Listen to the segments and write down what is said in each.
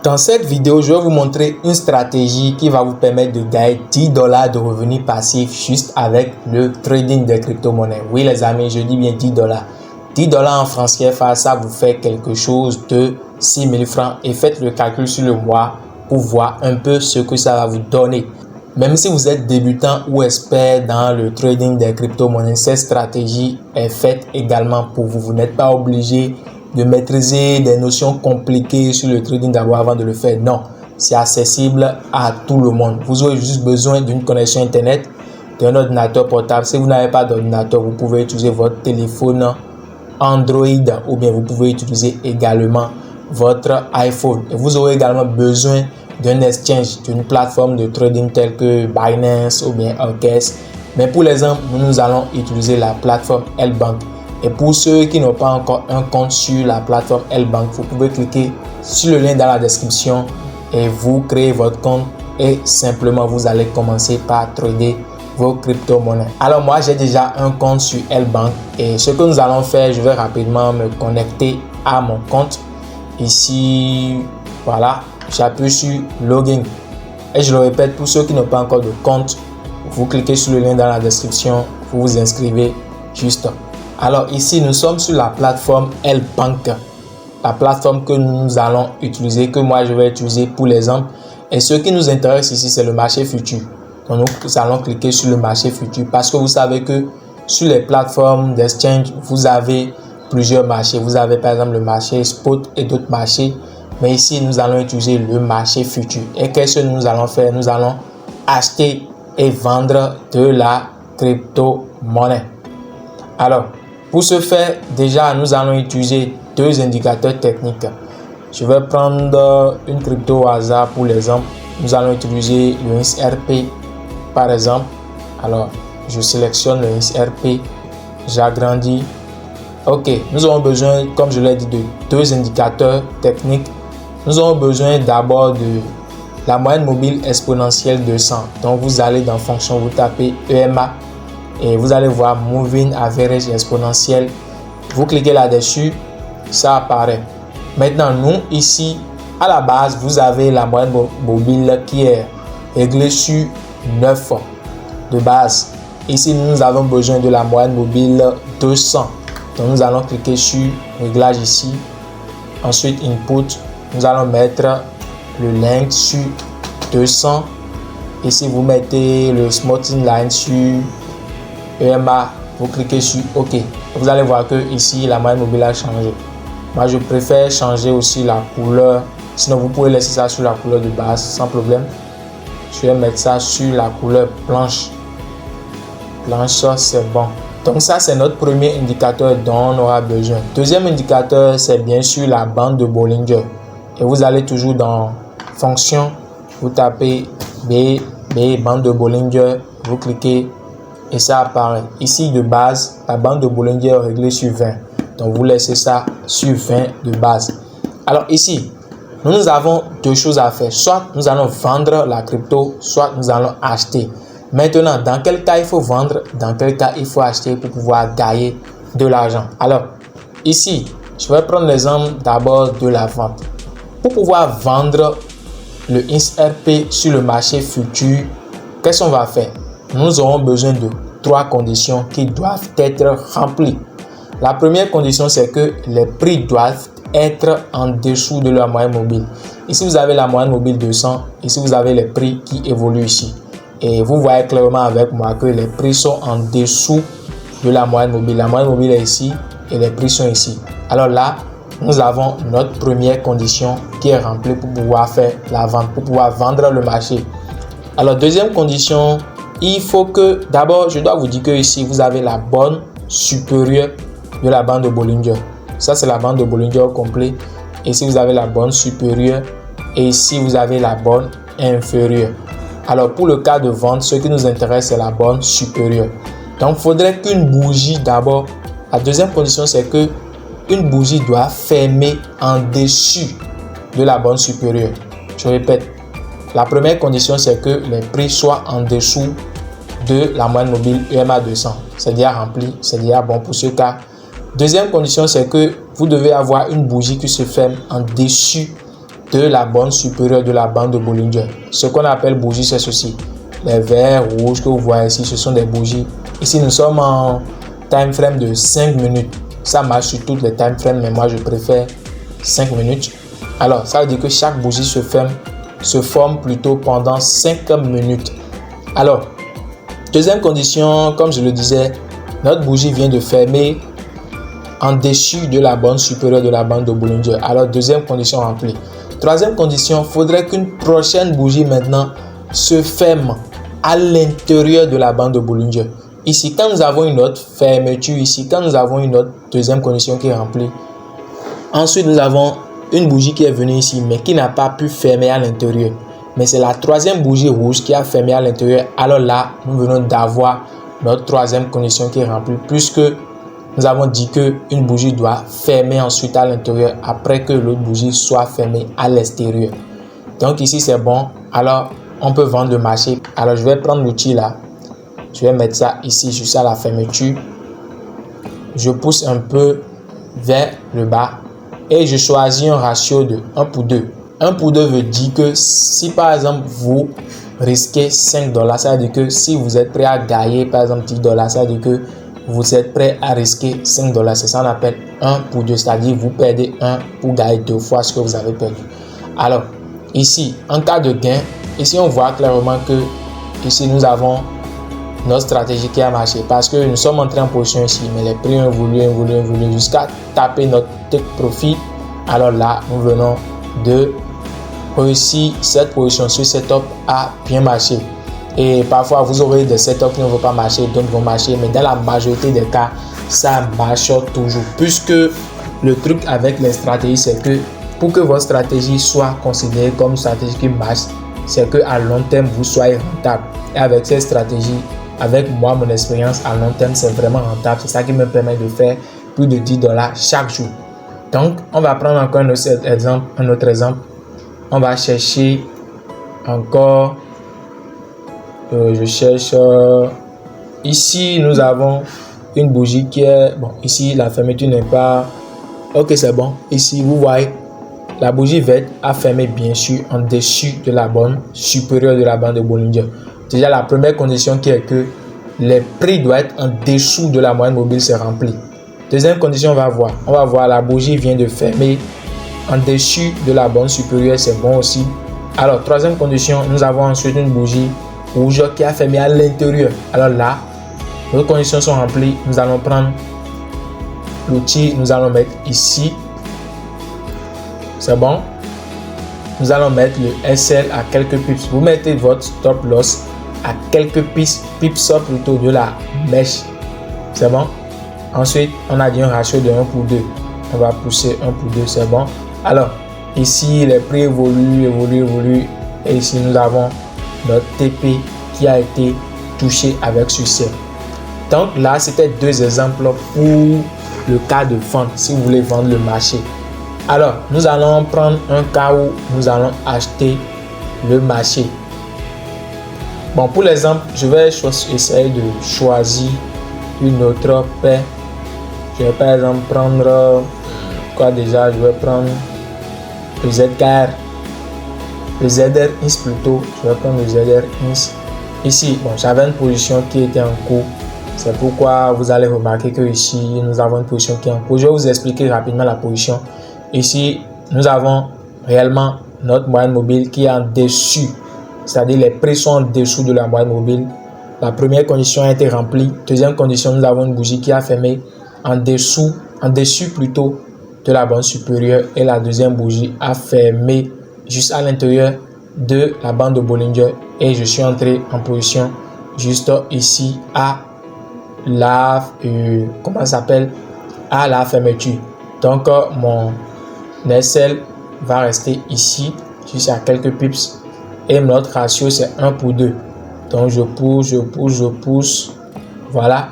Dans cette vidéo, je vais vous montrer une stratégie qui va vous permettre de gagner $10 de revenus passifs juste avec le trading des crypto-monnaies. Oui les amis, je dis bien $10. $10 en francs CFA, ça vous fait quelque chose de 6 000 francs et faites le calcul sur le mois pour voir un peu ce que ça va vous donner. Même si vous êtes débutant ou expert dans le trading des crypto-monnaies, cette stratégie est faite également pour vous. Vous n'êtes pas obligé de maîtriser des notions compliquées sur le trading d'abord avant de le faire. Non, c'est accessible à tout le monde. Vous aurez juste besoin d'une connexion internet, d'un ordinateur portable. Si vous n'avez pas d'ordinateur, vous pouvez utiliser votre téléphone Android ou bien vous pouvez utiliser également votre iPhone. Et vous aurez également besoin d'un exchange, d'une plateforme de trading telle que Binance ou bien OKX. Mais pour l'exemple, nous allons utiliser la plateforme L-Bank. Et pour ceux qui n'ont pas encore un compte sur la plateforme L-Bank, vous pouvez cliquer sur le lien dans la description et vous créez votre compte et simplement vous allez commencer par trader vos crypto-monnaies. Alors moi j'ai déjà un compte sur L-Bank et ce que nous allons faire, je vais rapidement me connecter à mon compte. Ici, voilà, j'appuie sur Login. Et je le répète, pour ceux qui n'ont pas encore de compte, vous cliquez sur le lien dans la description, vous vous inscrivez juste. Alors ici, nous sommes sur la plateforme L-Bank, la plateforme que nous allons utiliser, que moi je vais utiliser pour l'exemple. Et ce qui nous intéresse ici, c'est le marché futur. Donc nous allons cliquer sur le marché futur parce que vous savez que sur les plateformes d'exchange, vous avez plusieurs marchés. Vous avez par exemple le marché spot et d'autres marchés. Mais ici, nous allons utiliser le marché futur. Et qu'est-ce que nous allons faire? Nous allons acheter et vendre de la crypto-monnaie. Alors, pour ce faire, déjà, nous allons utiliser deux indicateurs techniques. Je vais prendre une crypto au hasard pour l'exemple. Nous allons utiliser le XRP par exemple. Alors, je sélectionne le XRP, j'agrandis. Ok, nous avons besoin, comme je l'ai dit, de deux indicateurs techniques. Nous avons besoin d'abord de la moyenne mobile exponentielle 200. Donc, vous allez dans fonction, vous tapez EMA. Et vous allez voir Moving Average Exponentiel. Vous cliquez là-dessus, ça apparaît. Maintenant, nous, ici, à la base, vous avez la moyenne mobile qui est réglée sur 9 de base. Ici, nous avons besoin de la moyenne mobile 200. Donc, nous allons cliquer sur Réglage ici. Ensuite, Input. Nous allons mettre le length sur 200. Ici, vous mettez le Smoothing Line sur EMA, vous cliquez sur OK. Vous allez voir que ici la moyenne mobile a changé. Moi je préfère changer aussi la couleur. Sinon vous pouvez laisser ça sur la couleur de base sans problème. Je vais mettre ça sur la couleur blanche. Blanche, c'est bon. Donc ça c'est notre premier indicateur dont on aura besoin. Deuxième indicateur, c'est bien sûr la bande de Bollinger. Et vous allez toujours dans fonction, vous tapez bande de Bollinger, vous cliquez et ça apparaît. Ici de base, la bande de Bollinger est réglée sur 20. Donc vous laissez ça sur 20 de base. Alors ici, nous avons deux choses à faire. Soit nous allons vendre la crypto, soit nous allons acheter. Maintenant, dans quel cas il faut vendre, dans quel cas il faut acheter pour pouvoir gagner de l'argent. Alors ici, je vais prendre l'exemple d'abord de la vente. Pour pouvoir vendre le XRP sur le marché futur, qu'est-ce qu'on va faire? Nous aurons besoin de trois conditions qui doivent être remplies. La première condition, c'est que les prix doivent être en dessous de la moyenne mobile. Ici, vous avez la moyenne mobile 200. Ici, vous avez les prix qui évoluent ici. Et vous voyez clairement avec moi que les prix sont en dessous de la moyenne mobile. La moyenne mobile est ici et les prix sont ici. Alors là, nous avons notre première condition qui est remplie pour pouvoir faire la vente, pour pouvoir vendre le marché. Alors, deuxième condition, il faut que, d'abord, je dois vous dire que ici, vous avez la bande supérieure de la bande de Bollinger. Ça, c'est la bande de Bollinger au complet. Ici, vous avez la bande supérieure. Et ici, vous avez la bande inférieure. Alors, pour le cas de vente, ce qui nous intéresse, c'est la bande supérieure. Donc, il faudrait qu'une bougie, d'abord, la deuxième condition, c'est que une bougie doit fermer en dessus de la bande supérieure. Je répète. La première condition, c'est que les prix soient en dessous de la moyenne mobile EMA 200. C'est déjà rempli, c'est déjà bon pour ce cas. Deuxième condition, c'est que vous devez avoir une bougie qui se ferme en dessus de la bande supérieure de la bande de Bollinger. Ce qu'on appelle bougie, c'est ceci. Les verts rouges que vous voyez ici, ce sont des bougies. Ici, nous sommes en time frame de 5 minutes. Ça marche sur toutes les time frames, mais moi, je préfère 5 minutes. Alors, ça veut dire que chaque bougie se forme plutôt pendant 5 minutes. Alors, deuxième condition, comme je le disais, notre bougie vient de fermer en dessus de la bande supérieure de la bande de Bollinger. Alors, deuxième condition remplie. Troisième condition, il faudrait qu'une prochaine bougie maintenant se ferme à l'intérieur de la bande de Bollinger. Ici, quand nous avons une autre fermeture, ici, quand nous avons une autre deuxième condition qui est remplie, ensuite nous avons une bougie qui est venue ici, mais qui n'a pas pu fermer à l'intérieur. Mais c'est la troisième bougie rouge qui a fermé à l'intérieur. Alors là, nous venons d'avoir notre troisième condition qui est remplie, puisque nous avons dit qu'une bougie doit fermer ensuite à l'intérieur après que l'autre bougie soit fermée à l'extérieur. Donc ici, c'est bon. Alors, on peut vendre le marché. Alors, je vais prendre l'outil là. Je vais mettre ça ici, juste à la fermeture. Je pousse un peu vers le bas et je choisis un ratio de 1 pour 2. 1 pour 2 veut dire que si par exemple vous risquez $5, ça veut dire que si vous êtes prêt à gagner par exemple $10, ça veut dire que vous êtes prêt à risquer $5. C'est ça qu'on appelle 1 pour 2, c'est-à-dire vous perdez 1 pour gagner 2 fois ce que vous avez perdu. Alors, ici, en cas de gain, ici on voit clairement que ici nous avons notre stratégie qui a marché parce que nous sommes entrés en position ici, mais les prix ont évolué jusqu'à taper notre take profit. Alors là, nous venons de réussir cette position sur setup a bien marché. Et parfois, vous aurez des setups qui ne vont pas marcher, d'autres vont marcher, mais dans la majorité des cas, ça marche toujours. Puisque le truc avec les stratégies, c'est que pour que votre stratégie soit considérée comme une stratégie qui marche, c'est qu'à long terme, vous soyez rentable. Et avec cette stratégie, avec moi, mon expérience à long terme, c'est vraiment rentable. C'est ça qui me permet de faire plus de $10 chaque jour. Donc, on va prendre encore un autre exemple. On va chercher encore. Je cherche. Ici, nous avons une bougie qui est. Bon, ici, la fermeture n'est pas. Ok, c'est bon. Ici, vous voyez, la bougie verte a fermé bien sûr en dessus de la bande supérieure de la bande de Bollinger. Déjà, la première condition qui est que les prix doivent être en dessous de la moyenne mobile, c'est rempli. Deuxième condition, on va voir la bougie vient de fermer en dessus de la bande supérieure, c'est bon aussi. Alors, troisième condition, nous avons ensuite une bougie rouge qui a fermé à l'intérieur. Alors là, nos conditions sont remplies. Nous allons prendre l'outil, nous allons mettre ici. C'est bon. Nous allons mettre le SL à quelques pips. Vous mettez votre stop loss à quelques pips plutôt de la mèche. C'est bon. Ensuite, on a dit un ratio de 1 pour 2. On va pousser 1 pour 2, c'est bon. Alors, ici, les prix évoluent. Et ici, nous avons notre TP qui a été touché avec succès. Donc là, c'était deux exemples pour le cas de vente, si vous voulez vendre le marché. Alors, nous allons prendre un cas où nous allons acheter le marché. Bon, pour l'exemple, je vais essayer de choisir une autre paire. Je vais par exemple prendre quoi déjà? Je vais prendre le ZKR, le ZRX plutôt. Je vais prendre le ZRX. Ici, bon, j'avais une position qui était en cours. C'est pourquoi vous allez remarquer que ici, nous avons une position qui est en cours. Je vais vous expliquer rapidement la position. Ici, nous avons réellement notre moyenne mobile qui est en dessus. C'est-à-dire les prix sont en dessous de la moyenne mobile. La première condition a été remplie. Deuxième condition, nous avons une bougie qui a fermé en dessus plutôt de la bande supérieure. Et la deuxième bougie a fermé juste à l'intérieur de la bande de Bollinger. Et je suis entré en position juste ici à la à la fermeture. Donc mon SL va rester ici juste à quelques pips et notre ratio c'est 1 pour 2. Donc je pousse. Voilà.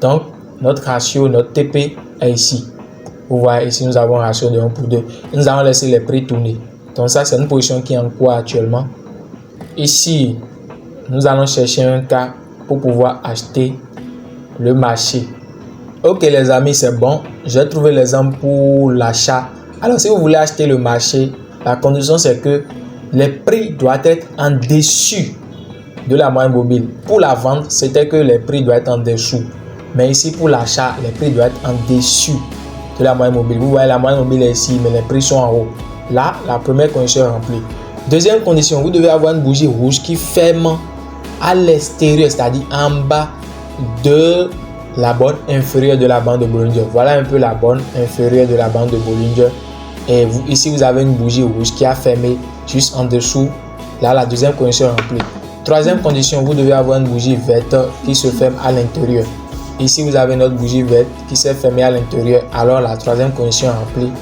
Donc notre ratio, notre TP est ici. Vous voyez ici nous avons un ratio de 1 pour 2. Nous allons laisser les prix tourner. Donc ça c'est une position qui est en cours actuellement. Ici nous allons chercher un cas pour pouvoir acheter le marché. Ok les amis, c'est bon. J'ai trouvé l'exemple pour l'achat. Alors si vous voulez acheter le marché, La condition, c'est que les prix doivent être en dessus de la moyenne mobile. Pour la vente, c'était que les prix doivent être en dessous. Mais ici, pour l'achat, les prix doivent être en dessus de la moyenne mobile. Vous voyez, la moyenne mobile est ici, mais les prix sont en haut. Là, la première condition est remplie. Deuxième condition, vous devez avoir une bougie rouge qui ferme à l'extérieur, c'est-à-dire en bas de la bande inférieure de la bande de Bollinger. Voilà un peu la bande inférieure de la bande de Bollinger. Et vous, ici, vous avez une bougie rouge qui a fermé juste en dessous. Là, la deuxième condition est remplie. Troisième condition, vous devez avoir une bougie verte qui se ferme à l'intérieur. Ici, vous avez notre bougie verte qui s'est fermée à l'intérieur. Alors, la troisième condition est remplie.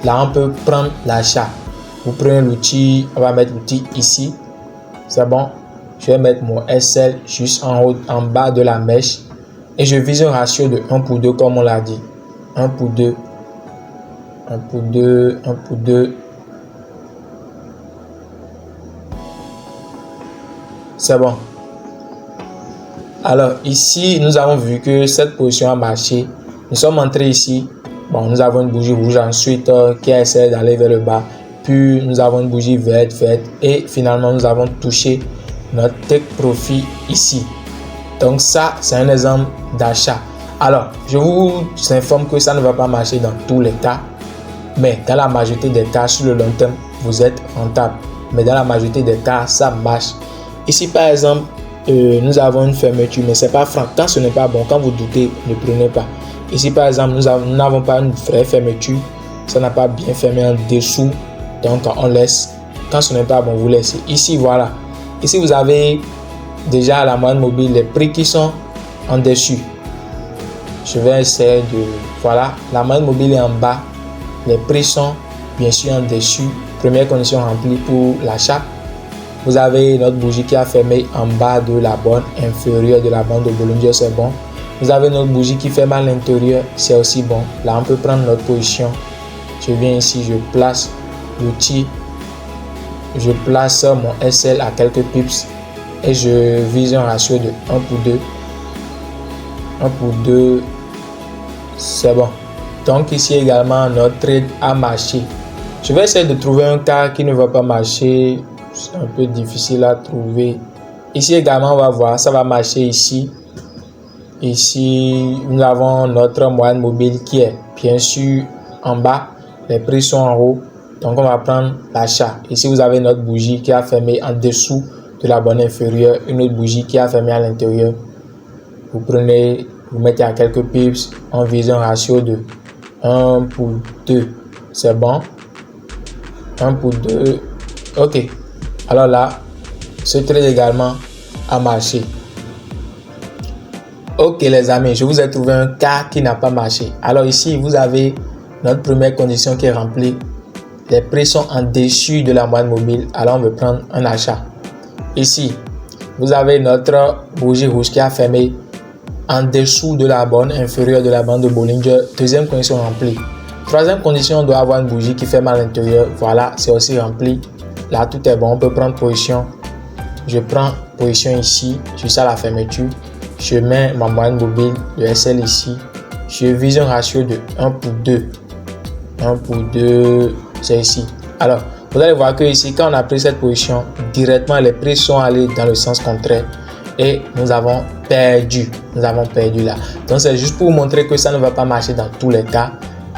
Là, on peut prendre l'achat. Vous prenez l'outil, on va mettre l'outil ici. C'est bon. Je vais mettre mon SL juste en haut, en bas de la mèche. Et je vise un ratio de 1 pour 2 comme on l'a dit. 1 pour 2. 1 pour 2. 1 pour 2. C'est bon. Alors ici, nous avons vu que cette position a marché. Nous sommes entrés ici. Bon, nous avons une bougie rouge ensuite qui a essayé d'aller vers le bas. Puis nous avons une bougie verte. Et finalement, nous avons touché notre take profit ici. Donc ça, c'est un exemple d'achat. Alors, je vous informe que ça ne va pas marcher dans tous les cas. Mais dans la majorité des cas, sur le long terme, vous êtes rentable. Mais dans la majorité des cas, ça marche. Ici, par exemple, nous avons une fermeture, mais c'est pas franc. Quand ce n'est pas bon, quand vous doutez, ne prenez pas. Ici, par exemple, nous n'avons pas une vraie fermeture. Ça n'a pas bien fermé en dessous. Donc, on laisse. Quand ce n'est pas bon, vous laissez. Ici, voilà. Ici, vous avez déjà la moyenne mobile, les prix qui sont en dessus. Je vais essayer de... Voilà, la moyenne mobile est en bas. Les prix sont bien sûr en dessus. Première condition remplie pour l'achat. Vous avez notre bougie qui a fermé en bas de la bande inférieure de la bande de Bollinger, c'est bon. Vous avez notre bougie qui ferme à l'intérieur, c'est aussi bon. Là, on peut prendre notre position. Je viens ici, je place l'outil. Je place mon SL à quelques pips et je vise un ratio de 1 pour 2. 1 pour 2, c'est bon. Donc ici également, notre trade a marché. Je vais essayer de trouver un cas qui ne va pas marcher. C'est un peu difficile à trouver. Ici également, on va voir, ça va marcher ici. Ici, nous avons notre moyenne mobile qui est bien sûr en bas. Les prix sont en haut. Donc, on va prendre l'achat. Ici, vous avez notre bougie qui a fermé en dessous de la bande inférieure. Une autre bougie qui a fermé à l'intérieur. Vous prenez, vous mettez à quelques pips. On vise un ratio de 1 pour 2. C'est bon. 1 pour 2. OK. Alors là, ce trade également a marché. Ok les amis, je vous ai trouvé un cas qui n'a pas marché. Alors ici, vous avez notre première condition qui est remplie. Les prix sont en dessus de la moyenne mobile. Alors on veut prendre un achat. Ici, vous avez notre bougie rouge qui a fermé en dessous de la bande inférieure de la bande de Bollinger. Deuxième condition remplie. Troisième condition, on doit avoir une bougie qui ferme à l'intérieur. Voilà, c'est aussi rempli. Là, tout est bon. On peut prendre position. Je prends position ici, juste à la fermeture. Je mets ma moyenne mobile, le SL ici. Je vise un ratio de 1 pour 2. 1 pour 2, c'est ici. Alors, vous allez voir que ici, quand on a pris cette position, directement, les prix sont allés dans le sens contraire. Et nous avons perdu. Nous avons perdu là. Donc, c'est juste pour vous montrer que ça ne va pas marcher dans tous les cas.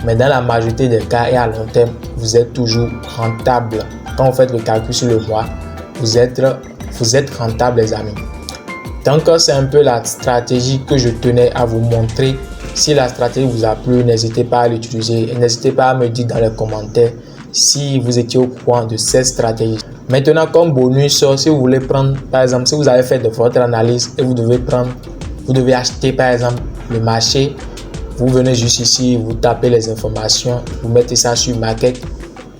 Mais dans la majorité des cas et à long terme, vous êtes toujours rentable. Quand vous faites le calcul sur le mois, vous êtes rentable les amis. Donc c'est un peu la stratégie que je tenais à vous montrer. Si la stratégie vous a plu, n'hésitez pas à l'utiliser. N'hésitez pas à me dire dans les commentaires si vous étiez au courant de cette stratégie. Maintenant, comme bonus, si vous voulez prendre, par exemple, si vous avez fait de votre analyse et vous devez acheter par exemple le marché, vous venez juste ici, vous tapez les informations, vous mettez ça sur Market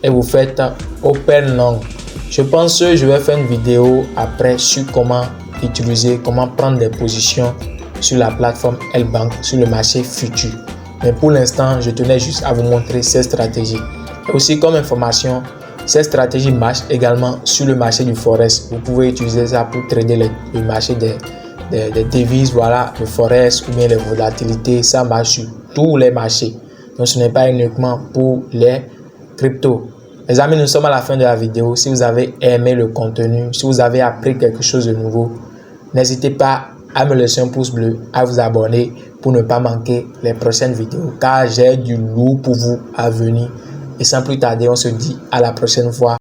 et vous faites Open Long. Je pense que je vais faire une vidéo après sur comment utiliser, comment prendre des positions sur la plateforme L-Bank sur le marché futur. Mais pour l'instant, je tenais juste à vous montrer ces stratégies. Et aussi comme information, ces stratégies marchent également sur le marché du Forex. Vous pouvez utiliser ça pour trader le marché des devises, voilà, le Forex ou bien les volatilités. Ça marche sur tous les marchés. Donc ce n'est pas uniquement pour les cryptos. Les amis, nous sommes à la fin de la vidéo. Si vous avez aimé le contenu, si vous avez appris quelque chose de nouveau, n'hésitez pas à me laisser un pouce bleu, à vous abonner pour ne pas manquer les prochaines vidéos, car j'ai du lourd pour vous à venir. Et sans plus tarder, on se dit à la prochaine fois.